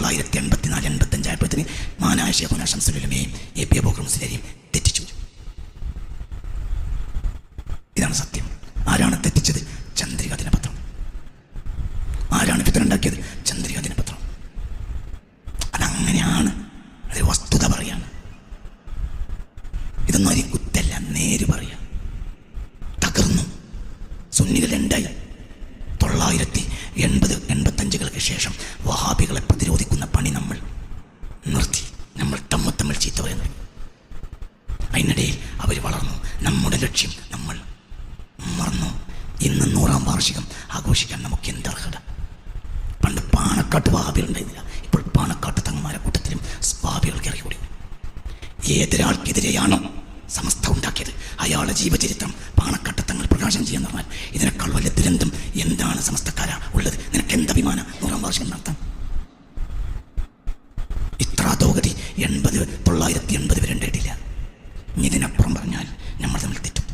1984-85 ആയപ്പോഴത്തേന് മാനായ ശൈഖുനാ Shamsul ഉലമയെയും A P Abubakar മുസ്ലിയാരെയും തെറ്റിച്ചു. ഇതാണ് സത്യം. ആരാണ് തെറ്റിച്ചത്? ചന്ദ്രിക ദിനപത്രം. ആരാണ് ഫിത്ന ഉണ്ടാക്കിയത്? ചന്ദ്രിക ദിനപത്രം. അതങ്ങനെയാണ്, അതൊരു വസ്തുത പറയാണ്. ഇതൊന്നും ആരും കുറ്റല്ല, നേര് പറയാം. തകർന്നു. സുന്നികൾ രണ്ടായി. 1980-85 ശേഷം വഹാബികളെ പ്രതിരോധിക്കുന്ന പണി നമ്മൾ നിർത്തി. നമ്മൾ തമ്മിൽ ചീത്ത പറയാൻ തുടങ്ങി. അതിനിടയിൽ അവർ വളർന്നു. നമ്മുടെ ലക്ഷ്യം നമ്മൾ മറന്നു. ഇന്ന് 100-ാം വാർഷികം ആഘോഷിക്കാൻ നമുക്ക് എന്തർഹത? പണ്ട് പാണക്കാട്ട് വഹാബികൾ ഉണ്ടായിരുന്നില്ല. ഇപ്പോൾ പാണക്കാട്ട് തങ്ങന്മാരെ കൂട്ടത്തിലും വഹാബികൾക്ക് ഇറങ്ങിക്കൂടി. ഏതൊരാൾക്കെതിരെയാണോ സമസ്ത ഉണ്ടാക്കിയത് അയാളുടെ ജീവചരിത്രം പാണക്കാട്ട് തങ്ങൾ പ്രകാശനം ചെയ്യാന്ന് പറഞ്ഞാൽ ഇതിനേക്കാൾ വലിയ ദുരന്തം എന്താണ് സമസ്തക്കാരാ ഉള്ളത്? നിനക്ക് എന്തഭിമാനം 100-ാം വാർഷികം നടത്താൻ? ഇത്ര അധോഗതി 1980 വരെ ഉണ്ടായിട്ടില്ല. ഇതിനപ്പുറം പറഞ്ഞാൽ നമ്മൾ തമ്മിൽ തെറ്റും.